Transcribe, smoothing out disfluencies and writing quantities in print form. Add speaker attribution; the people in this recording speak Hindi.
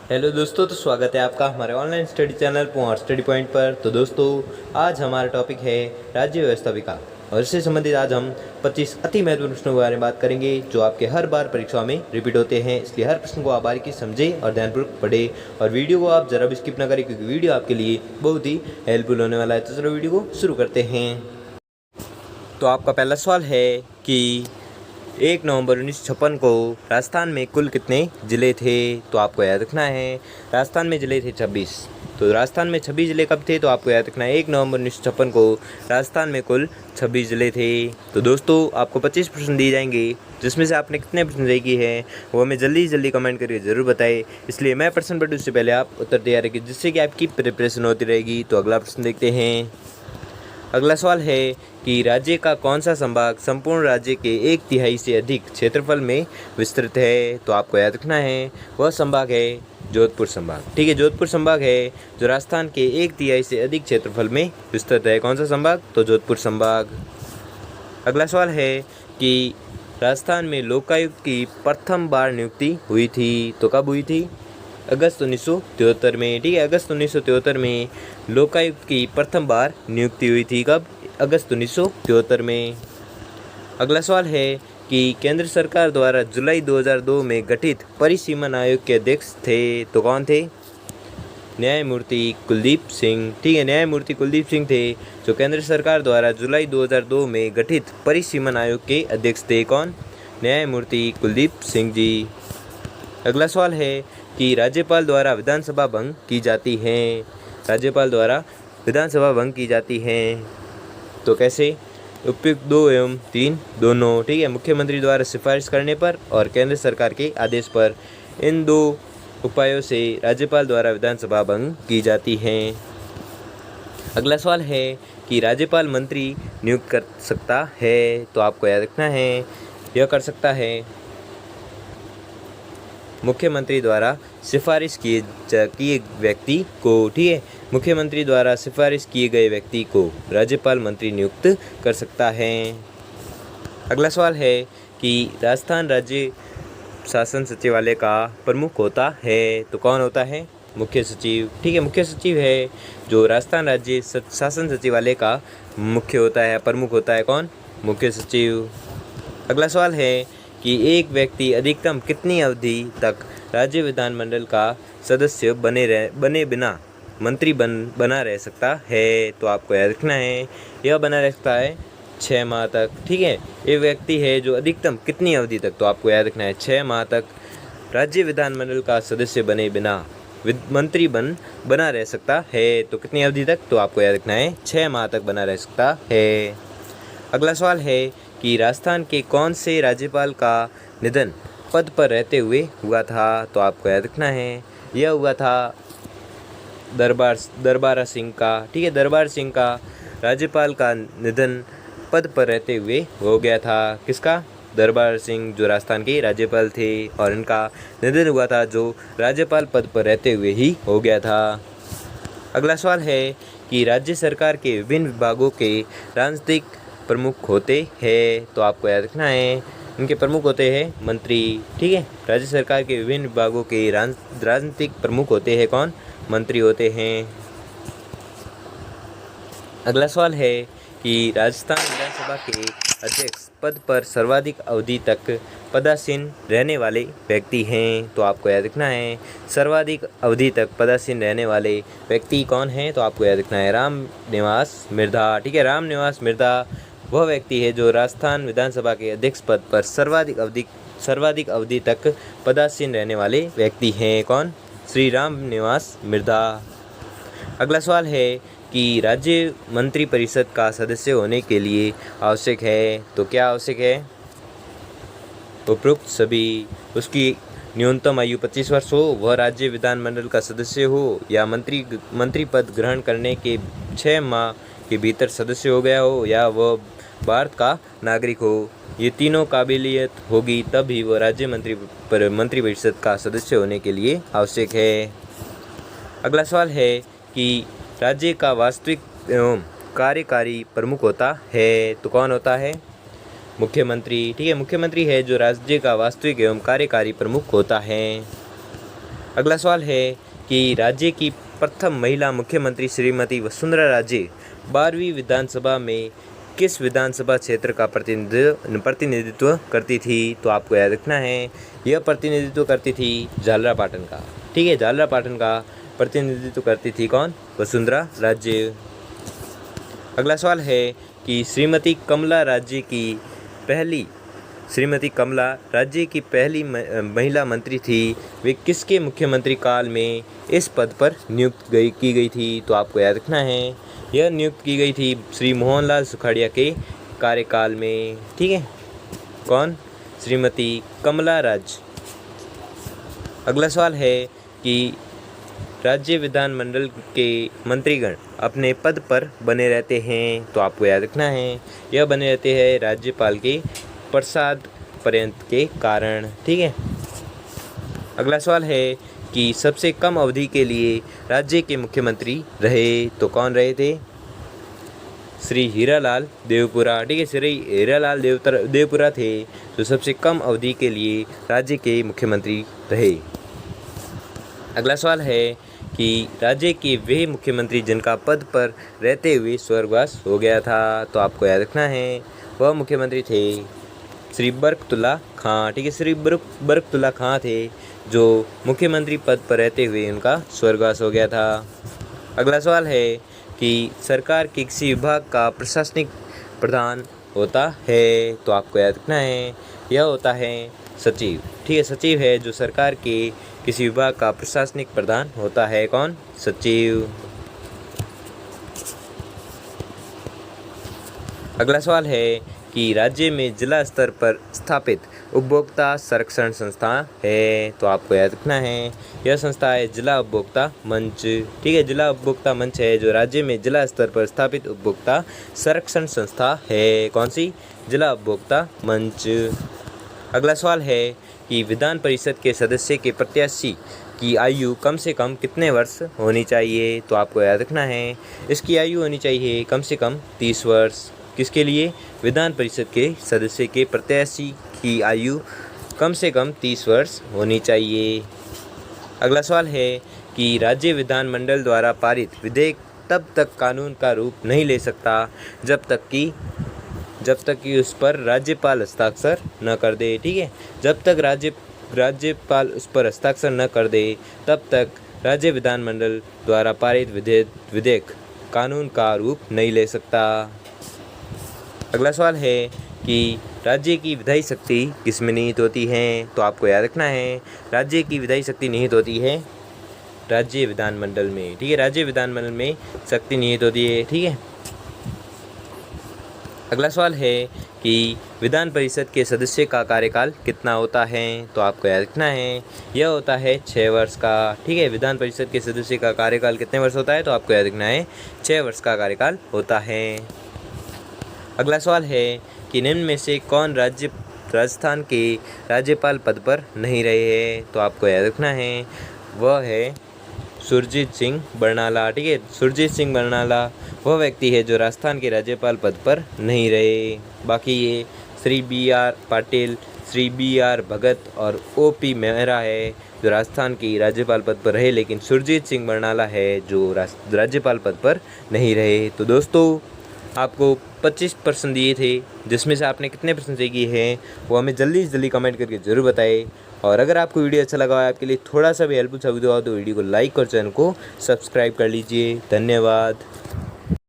Speaker 1: हेलो दोस्तों, तो स्वागत है आपका हमारे ऑनलाइन स्टडी चैनल पुआर स्टडी पॉइंट पर। तो दोस्तों, आज हमारा टॉपिक है राज्य व्यवस्था विकास और इससे संबंधित आज हम 25 अति महत्वपूर्ण प्रश्नों के बारे में बात करेंगे जो आपके हर बार परीक्षा में रिपीट होते हैं। इसलिए हर प्रश्न को आप बारीकी समझें और ध्यानपूर्वक पढ़ें और वीडियो को आप जरा भी स्किप ना करें क्योंकि वीडियो आपके लिए बहुत ही हेल्पफुल होने वाला है। तो चलो वीडियो को शुरू करते हैं। तो आपका पहला सवाल है कि 1 नवंबर 1956 को राजस्थान में कुल कितने ज़िले थे? तो आपको याद रखना है राजस्थान में ज़िले थे 26। तो राजस्थान में 26 ज़िले कब थे? तो आपको याद रखना है 1 नवंबर 1956 को राजस्थान में कुल 26 ज़िले थे। तो दोस्तों, आपको 25 प्रश्न दिए जाएंगे जिसमें से आपने कितने प्रश्न सही किए हैं वो हमें जल्दी कमेंट करके ज़रूर बताएं। इसलिए मैं प्रश्न पढ़ूँ उससे पहले आप उत्तर तैयार रखिए जिससे कि आपकी प्रिपरेशन होती रहेगी। तो अगला प्रश्न देखते हैं। अगला सवाल है कि राज्य का कौन सा संभाग संपूर्ण राज्य के 1/3 से अधिक क्षेत्रफल में विस्तृत है? तो आपको याद रखना है वह संभाग है जोधपुर संभाग। ठीक है, जोधपुर संभाग है जो राजस्थान के 1/3 से अधिक क्षेत्रफल में विस्तृत है। कौन सा संभाग? तो जोधपुर संभाग। अगला सवाल है कि राजस्थान में लोकायुक्त की प्रथम बार नियुक्ति हुई थी। तो कब हुई थी? अगस्त 1973 में। ठीक है, अगस्त 1973 में लोकायुक्त की प्रथम बार नियुक्ति हुई थी। कब? अगस्त 1973 में। अगला सवाल है कि केंद्र सरकार द्वारा जुलाई 2002 में गठित परिसीमन आयोग के अध्यक्ष थे। तो कौन थे? न्यायमूर्ति कुलदीप सिंह। ठीक है, न्यायमूर्ति कुलदीप सिंह थे जो केंद्र सरकार द्वारा जुलाई 2002 में गठित परिसीमन आयोग के अध्यक्ष थे। कौन? न्यायमूर्ति कुलदीप सिंह जी। अगला सवाल है कि राज्यपाल द्वारा विधानसभा भंग की जाती है। राज्यपाल द्वारा विधानसभा भंग की जाती है तो कैसे? उपयुक्त 2 एवं 3 दोनों। ठीक है, मुख्यमंत्री द्वारा सिफारिश करने पर और केंद्र सरकार के आदेश पर। इन 2 उपायों से राज्यपाल द्वारा विधानसभा भंग की जाती है। अगला सवाल है कि राज्यपाल मंत्री नियुक्त कर सकता है। तो आपको याद रखना है यह कर सकता है मुख्यमंत्री द्वारा सिफारिश किए व्यक्ति को। ठीक है, मुख्यमंत्री द्वारा सिफारिश किए गए व्यक्ति को राज्यपाल मंत्री नियुक्त कर सकता है। अगला सवाल है कि राजस्थान राज्य शासन सचिवालय का प्रमुख होता है। तो कौन होता है? मुख्य सचिव। ठीक है, मुख्य सचिव है जो राजस्थान राज्य शासन सचिवालय का मुख्य होता है, प्रमुख होता है। कौन? मुख्य सचिव। अगला सवाल है कि एक व्यक्ति अधिकतम कितनी अवधि तक राज्य विधानमंडल का सदस्य बने बिना मंत्री बना रह सकता है? तो आपको याद रखना है यह बना रह सकता है 6 माह तक। ठीक है, ये व्यक्ति है जो अधिकतम कितनी अवधि तक? तो आपको याद रखना है 6 माह तक राज्य विधानमंडल का सदस्य बने बिना मंत्री बना रह सकता है। तो कितनी अवधि तक? तो आपको याद रखना है 6 माह तक बना रह सकता है। अगला सवाल है कि राजस्थान के कौन से राज्यपाल का निधन पद पर रहते हुए हुआ था? तो आपको याद रखना है यह हुआ था दरबारा सिंह का। ठीक है, दरबार सिंह का राज्यपाल का निधन पद पर रहते हुए हो गया था। किसका? दरबार सिंह जो राजस्थान के राज्यपाल थे और इनका निधन हुआ था जो राज्यपाल पद पर रहते हुए ही हो गया था। अगला सवाल है कि राज्य सरकार के विभिन्न विभागों के राजनीतिक प्रमुख होते हैं। तो आपको याद रखना है इनके प्रमुख होते हैं मंत्री। ठीक है, राज्य सरकार के विभिन्न विभागों के राजनीतिक प्रमुख होते हैं। कौन? मंत्री होते हैं। अगला सवाल है कि राजस्थान विधानसभा के अध्यक्ष पद पर सर्वाधिक अवधि तक पदासीन रहने वाले व्यक्ति हैं। तो आपको याद रखना है सर्वाधिक अवधि तक पदासीन रहने वाले व्यक्ति कौन हैं? तो आपको याद रखना है राम निवास मिर्धा। ठीक है, राम निवास मिर्धा वह व्यक्ति है जो राजस्थान विधानसभा के अध्यक्ष पद पर सर्वाधिक अवधि तक पदासीन रहने वाले व्यक्ति हैं। कौन? श्री राम निवास मिर्धा। अगला सवाल है कि राज्य मंत्री परिषद का सदस्य होने के लिए आवश्यक है। तो क्या आवश्यक है? उपरोक्त सभी उसकी न्यूनतम आयु 25 वर्ष हो, वह राज्य विधानमंडल का सदस्य हो या मंत्री पद ग्रहण करने के 6 माह के भीतर सदस्य हो गया हो या वह भारत का नागरिक हो। ये तीनों काबिलियत होगी तब ही वह राज्य मंत्री परिषद का सदस्य होने के लिए आवश्यक है। अगला सवाल है कि राज्य का वास्तविक एवं कार्यकारी प्रमुख होता है। तो कौन होता है? मुख्यमंत्री। ठीक है, मुख्यमंत्री है जो राज्य का वास्तविक एवं कार्यकारी प्रमुख होता है। अगला सवाल है कि राज्य की प्रथम महिला मुख्यमंत्री श्रीमती वसुंधरा राजे 12वीं विधानसभा में किस विधानसभा क्षेत्र का प्रतिनिधित्व करती थी? तो आपको याद रखना है, यह प्रतिनिधित्व करती थी झालरापाटन का। ठीक है, झालरापाटन का प्रतिनिधित्व करती थी कौन? वसुंधरा राजे। अगला सवाल है कि श्रीमती कमला राज्य की पहली महिला मंत्री थी, वे किसके मुख्यमंत्री काल में इस पद पर नियुक्त की गई थी? तो आपको याद रखना है, यह नियुक्त की गई थी श्री मोहनलाल सुखाड़िया के कार्यकाल में। ठीक है, कौन? श्रीमती कमला राज। अगला सवाल है कि राज्य विधानमंडल के मंत्रीगण अपने पद पर बने रहते हैं, तो आपको याद रखना है, यह बने रहते हैं राज्यपाल के प्रसाद पर्यंत के कारण। ठीक है। अगला सवाल है कि सबसे कम अवधि के लिए राज्य के मुख्यमंत्री रहे, तो कौन रहे थे? श्री हीरालाल देवपुरा। ठीक है, श्री हीरालाल देवपुरा थे जो सबसे कम अवधि के लिए राज्य के मुख्यमंत्री रहे। अगला सवाल है कि राज्य के वे मुख्यमंत्री जिनका पद पर रहते हुए स्वर्गवास हो गया था, तो आपको याद रखना है, वह मुख्यमंत्री थे श्री बरकतुल्ला खां। ठीक है, श्री बरकतुल्ला खां थे जो मुख्यमंत्री पद पर रहते हुए उनका स्वर्गवास हो गया था। अगला सवाल है कि सरकार के किसी विभाग का प्रशासनिक प्रधान होता है, तो आपको याद रखना है, यह होता है सचिव। ठीक है, सचिव है जो सरकार के किसी विभाग का प्रशासनिक प्रधान होता है। कौन? सचिव। अगला सवाल है कि राज्य में जिला स्तर पर स्थापित उपभोक्ता संरक्षण संस्था है, तो आपको याद रखना है, यह संस्था है जिला उपभोक्ता मंच। ठीक है, जिला उपभोक्ता मंच है जो राज्य में जिला स्तर पर स्थापित उपभोक्ता संरक्षण संस्था है। कौन सी? जिला उपभोक्ता मंच। अगला सवाल है कि विधान परिषद के सदस्य के प्रत्याशी की आयु कम से कम कितने वर्ष होनी चाहिए? तो आपको याद रखना है, इसकी आयु होनी चाहिए कम से कम 30 वर्ष। किसके लिए? विधान परिषद के सदस्य के प्रत्याशी की आयु कम से कम 30 वर्ष होनी चाहिए। अगला सवाल है कि राज्य विधानमंडल द्वारा पारित विधेयक तब तक कानून का रूप नहीं ले सकता जब तक कि उस पर राज्यपाल हस्ताक्षर न कर दे। ठीक है, जब तक राज्यपाल उस पर हस्ताक्षर न कर दे तब तक राज्य विधानमंडल द्वारा पारित विधेयक कानून का रूप नहीं ले सकता। अगला सवाल है कि राज्य की विधायी शक्ति किसमें निहित होती है? तो आपको याद रखना है, राज्य की विधायी शक्ति निहित होती है राज्य विधानमंडल में। ठीक है, राज्य विधानमंडल में शक्ति निहित होती है। ठीक है। अगला सवाल है कि विधान परिषद के सदस्य का कार्यकाल कितना होता है? तो आपको याद रखना है, यह होता है 6 वर्ष का। ठीक है, विधान परिषद के सदस्य का कार्यकाल कितने वर्ष होता है? तो आपको याद रखना है 6 वर्ष का कार्यकाल होता है। अगला सवाल है कि निम्न में से कौन राजस्थान के राज्यपाल पद पर नहीं रहे हैं? तो आपको याद रखना है, वह है सुरजीत सिंह बरनाला। ठीक है, सुरजीत सिंह बरनाला वह व्यक्ति है जो राजस्थान के राज्यपाल पद पर नहीं रहे। बाकी ये श्री B.R. पाटिल, श्री B.R. भगत और O.P. मेहरा है जो राजस्थान की राज्यपाल पद पर रहे, लेकिन सुरजीत सिंह बरनाला है जो राज्यपाल पद पर नहीं रहे। तो दोस्तों, आपको 25 प्रश्न दिए थे, जिसमें से आपने कितने प्रश्न सही किए हैं वो हमें जल्दी से जल्दी कमेंट करके ज़रूर बताएं। और अगर आपको वीडियो अच्छा लगा हो, आपके लिए थोड़ा सा भी हेल्पफुल साबित हुआ तो वीडियो को लाइक और चैनल को सब्सक्राइब कर लीजिए। धन्यवाद।